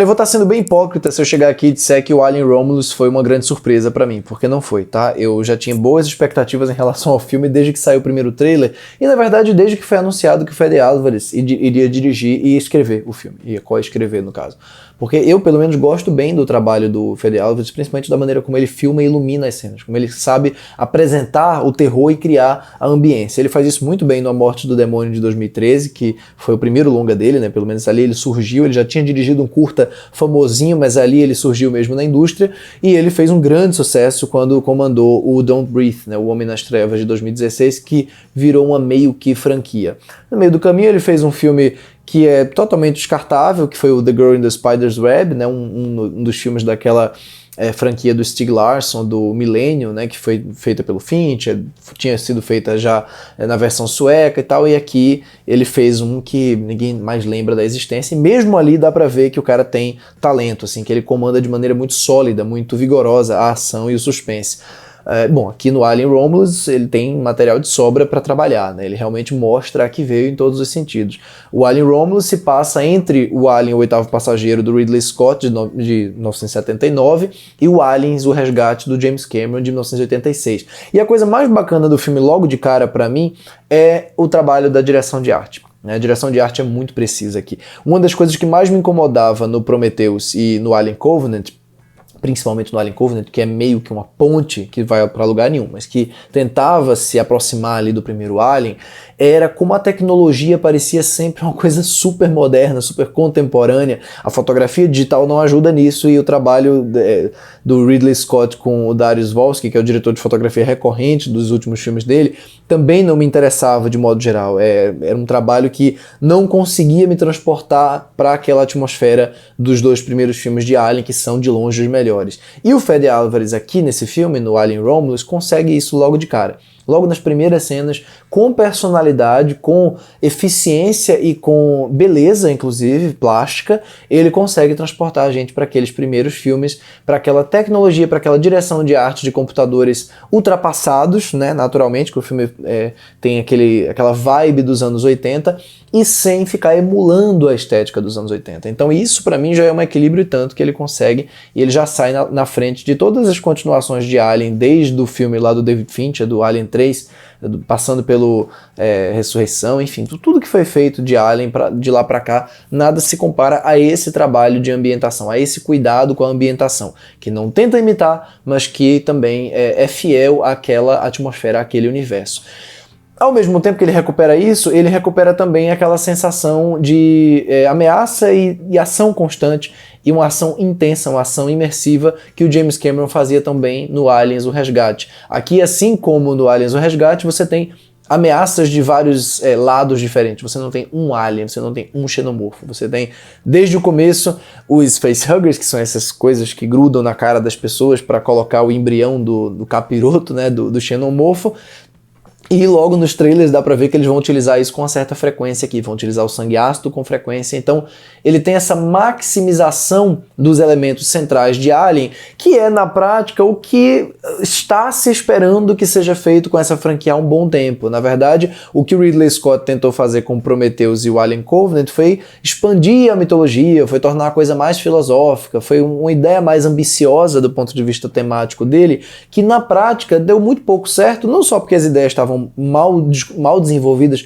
Eu vou estar sendo bem hipócrita se eu chegar aqui e disser que o Alien Romulus foi uma grande surpresa pra mim, porque não foi, tá? Eu já tinha boas expectativas em relação ao filme desde que saiu o primeiro trailer, e na verdade desde que foi anunciado que o Fede Álvares iria dirigir e escrever o filme, ia co-escrever no caso. Porque eu, pelo menos, gosto bem do trabalho do Fede Álvares, principalmente da maneira como ele filma e ilumina as cenas, como ele sabe apresentar o terror e criar a ambiência. Ele faz isso muito bem no A Morte do Demônio de 2013, que foi o primeiro longa dele, né? Pelo menos ali ele surgiu, ele já tinha dirigido um curta famosinho, mas ali ele surgiu mesmo na indústria, e ele fez um grande sucesso quando comandou o Don't Breathe, né? O Homem nas Trevas de 2016, que virou uma meio que franquia. No meio do caminho ele fez um filme que é totalmente descartável, que foi o The Girl in the Spider's Web, né, um dos filmes daquela franquia do Stieg Larsson, do Millennium, né, que foi feita pelo Fincher, tinha sido feita já na versão sueca e tal, e aqui ele fez um que ninguém mais lembra da existência, e mesmo ali dá pra ver que o cara tem talento, assim, que ele comanda de maneira muito sólida, muito vigorosa a ação e o suspense. Bom, aqui no Alien Romulus ele tem material de sobra para trabalhar, né? Ele realmente mostra a que veio em todos os sentidos. O Alien Romulus se passa entre o Alien, o Oitavo Passageiro, do Ridley Scott, de 1979, e o Aliens, o Resgate, do James Cameron, de 1986. E a coisa mais bacana do filme, logo de cara para mim, é o trabalho da direção de arte. A direção de arte é muito precisa aqui. Uma das coisas que mais me incomodava no Prometheus e no Alien Covenant, principalmente no Alien Covenant, que é meio que uma ponte que vai para lugar nenhum, mas que tentava se aproximar ali do primeiro Alien, era como a tecnologia parecia sempre uma coisa super moderna, super contemporânea. A fotografia digital não ajuda nisso, e o trabalho do Ridley Scott com o Dariusz Wolski, que é o diretor de fotografia recorrente dos últimos filmes dele, também não me interessava de modo geral. Era um trabalho que não conseguia me transportar para aquela atmosfera dos dois primeiros filmes de Alien, que são de longe os melhores. E o Fede Álvares aqui nesse filme, no Alien Romulus, consegue isso logo de cara. Logo nas primeiras cenas, com personalidade, com eficiência e com beleza, inclusive, plástica, ele consegue transportar a gente para aqueles primeiros filmes, para aquela tecnologia, para aquela direção de arte de computadores ultrapassados, né, naturalmente, que o filme tem aquela vibe dos anos 80, e sem ficar emulando a estética dos anos 80. Então isso para mim já é um equilíbrio tanto que ele consegue, e ele já sai na frente de todas as continuações de Alien, desde o filme lá do David Fincher, do Alien 3, passando pelo Ressurreição, enfim, tudo que foi feito de Alien de lá pra cá, nada se compara a esse trabalho de ambientação, a esse cuidado com a ambientação, que não tenta imitar, mas que também é fiel àquela atmosfera, àquele universo. Ao mesmo tempo que ele recupera isso, ele recupera também aquela sensação de ameaça e ação constante, e uma ação intensa, uma ação imersiva que o James Cameron fazia também no Aliens, o Resgate. Aqui, assim como no Aliens, o Resgate, você tem ameaças de vários lados diferentes. Você não tem um alien, você não tem um xenomorfo. Você tem, desde o começo, os facehuggers, que são essas coisas que grudam na cara das pessoas para colocar o embrião do capiroto, né, do xenomorfo. E logo nos trailers dá pra ver que eles vão utilizar isso com uma certa frequência aqui, vão utilizar o sangue ácido com frequência. Então ele tem essa maximização dos elementos centrais de Alien, que é na prática o que está se esperando que seja feito com essa franquia há um bom tempo. Na verdade, o que o Ridley Scott tentou fazer com o Prometheus e o Alien Covenant foi expandir a mitologia, foi tornar a coisa mais filosófica, foi uma ideia mais ambiciosa do ponto de vista temático dele, que na prática deu muito pouco certo, não só porque as ideias estavam mal desenvolvidas,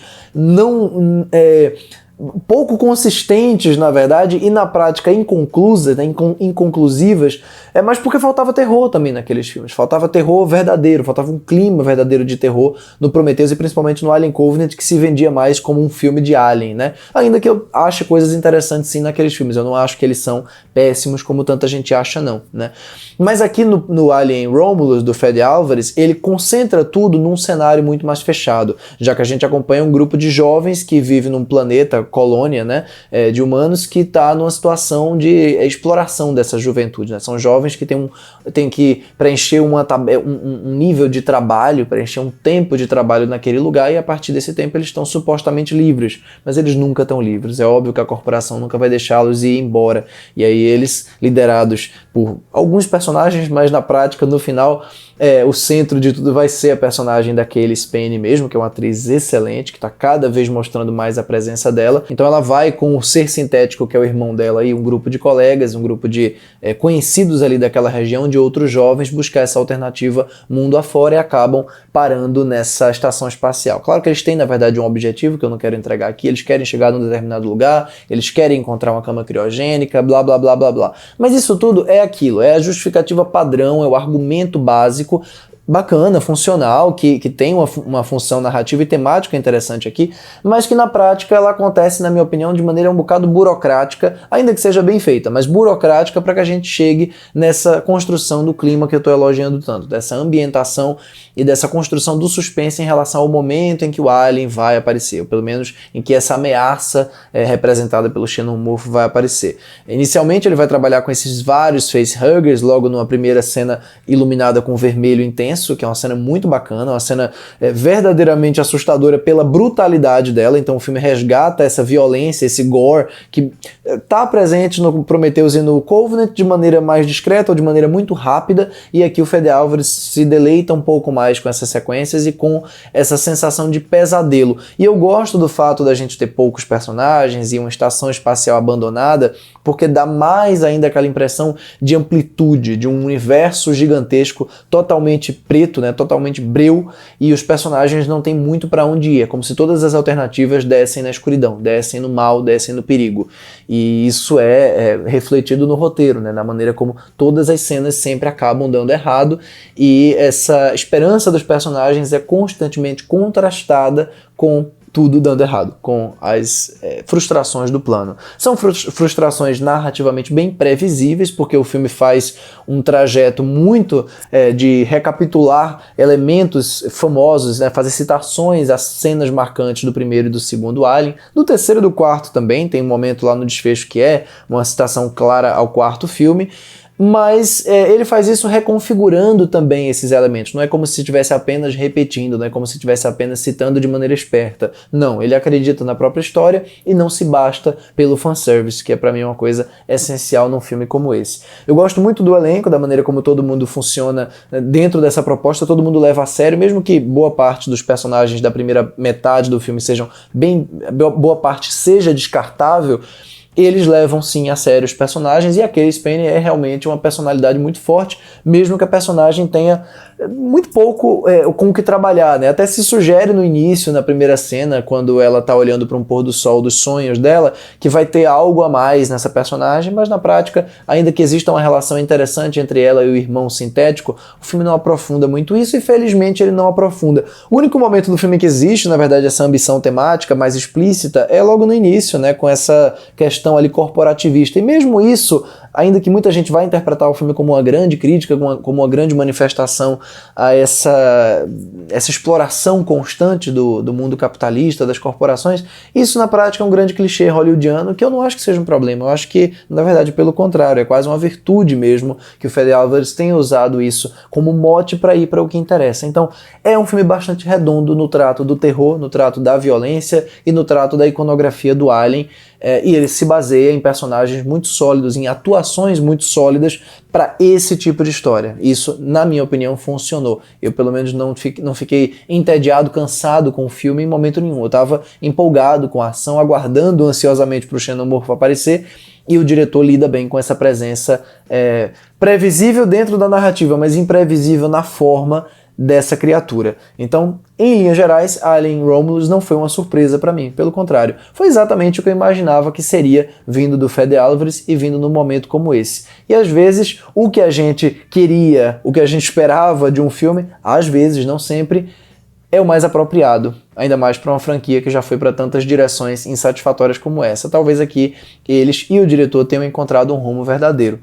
pouco consistentes, na verdade, e na prática inconclusas, né, inconclusivas, mas porque faltava terror também naqueles filmes. Faltava terror verdadeiro, faltava um clima verdadeiro de terror no Prometheus e principalmente no Alien Covenant, que se vendia mais como um filme de Alien, né? Ainda que eu ache coisas interessantes sim naqueles filmes, eu não acho que eles são péssimos como tanta gente acha não, né? Mas aqui no Alien Romulus, do Fede Álvares, ele concentra tudo num cenário muito mais fechado, já que a gente acompanha um grupo de jovens que vive num planeta, colônia, né, de humanos, que está numa situação de exploração dessa juventude, né? São jovens que têm que preencher um nível de trabalho, preencher um tempo de trabalho naquele lugar, e a partir desse tempo eles estão supostamente livres, mas eles nunca estão livres. É óbvio que a corporação nunca vai deixá-los ir embora, e aí eles, liderados por alguns personagens, mas na prática, no final, o centro de tudo vai ser a personagem da Cailee Spaeny mesmo, que é uma atriz excelente, que está cada vez mostrando mais a presença dela. Então ela vai com o ser sintético, que é o irmão dela, e um grupo de colegas, um grupo de conhecidos ali daquela região, de outros jovens, buscar essa alternativa mundo afora e acabam parando nessa estação espacial. Claro que eles têm, na verdade, um objetivo que eu não quero entregar aqui, eles querem chegar num determinado lugar, eles querem encontrar uma cama criogênica, blá blá blá blá blá. Mas isso tudo é aquilo, é a justificativa padrão, é o argumento básico, bacana, funcional, que tem uma função narrativa e temática interessante aqui, mas que na prática ela acontece, na minha opinião, de maneira um bocado burocrática, ainda que seja bem feita, mas burocrática para que a gente chegue nessa construção do clima que eu estou elogiando tanto, dessa ambientação e dessa construção do suspense em relação ao momento em que o alien vai aparecer, ou pelo menos em que essa ameaça representada pelo xenomorfo vai aparecer. Inicialmente ele vai trabalhar com esses vários facehuggers, logo numa primeira cena iluminada com vermelho intenso, que é uma cena muito bacana, uma cena verdadeiramente assustadora pela brutalidade dela. Então o filme resgata essa violência, esse gore que está presente no Prometheus e no Covenant de maneira mais discreta ou de maneira muito rápida, e aqui o Fede Álvares se deleita um pouco mais com essas sequências e com essa sensação de pesadelo. E eu gosto do fato da gente ter poucos personagens e uma estação espacial abandonada, porque dá mais ainda aquela impressão de amplitude, de um universo gigantesco totalmente preto, né, totalmente breu, e os personagens não têm muito para onde ir. É como se todas as alternativas dessem na escuridão, dessem no mal, dessem no perigo. E isso é refletido no roteiro, né, na maneira como todas as cenas sempre acabam dando errado, e essa esperança dos personagens é constantemente contrastada com tudo dando errado, com as frustrações do plano. São frustrações narrativamente bem previsíveis, porque o filme faz um trajeto muito de recapitular elementos famosos, né, fazer citações às cenas marcantes do primeiro e do segundo Alien, do terceiro e do quarto também, tem um momento lá no desfecho que é uma citação clara ao quarto filme, mas ele faz isso reconfigurando também esses elementos. Não é como se estivesse apenas repetindo, não é como se estivesse apenas citando de maneira esperta. Não, ele acredita na própria história e não se basta pelo fanservice, que é pra mim uma coisa essencial num filme como esse. Eu gosto muito do elenco, da maneira como todo mundo funciona dentro dessa proposta, todo mundo leva a sério, mesmo que boa parte dos personagens da primeira metade do filme sejam boa parte seja descartável, eles levam sim a sério os personagens, e a Cailee Spaeny é realmente uma personalidade muito forte, mesmo que a personagem tenha muito pouco com o que trabalhar, né? Até se sugere no início, na primeira cena, quando ela tá olhando para um pôr do sol dos sonhos dela, que vai ter algo a mais nessa personagem, mas na prática, ainda que exista uma relação interessante entre ela e o irmão sintético, o filme não aprofunda muito isso, e felizmente ele não aprofunda. O único momento do filme que existe, na verdade, essa ambição temática mais explícita, é logo no início, né? Com essa questão ali corporativista, e mesmo isso, ainda que muita gente vai interpretar o filme como uma grande crítica, como uma grande manifestação a essa exploração constante do mundo capitalista, das corporações, isso na prática é um grande clichê hollywoodiano, que eu não acho que seja um problema. Eu acho que, na verdade, pelo contrário, é quase uma virtude mesmo que o Fede Álvares tenha usado isso como mote para ir para o que interessa. Então, é um filme bastante redondo no trato do terror, no trato da violência e no trato da iconografia do Alien, e ele se baseia em personagens muito sólidos, em atuações muito sólidas para esse tipo de história. Isso, na minha opinião, funcionou. Eu, pelo menos, não fiquei entediado, cansado com o filme em momento nenhum. Eu estava empolgado com a ação, aguardando ansiosamente para o xenomorfo aparecer, e o diretor lida bem com essa presença previsível dentro da narrativa, mas imprevisível na forma dessa criatura. Então, em linhas gerais, Alien Romulus não foi uma surpresa para mim, pelo contrário, foi exatamente o que eu imaginava que seria, vindo do Fede Álvares e vindo num momento como esse. E às vezes, o que a gente queria, o que a gente esperava de um filme, às vezes, não sempre, é o mais apropriado, ainda mais para uma franquia que já foi para tantas direções insatisfatórias como essa. Talvez aqui eles e o diretor tenham encontrado um rumo verdadeiro.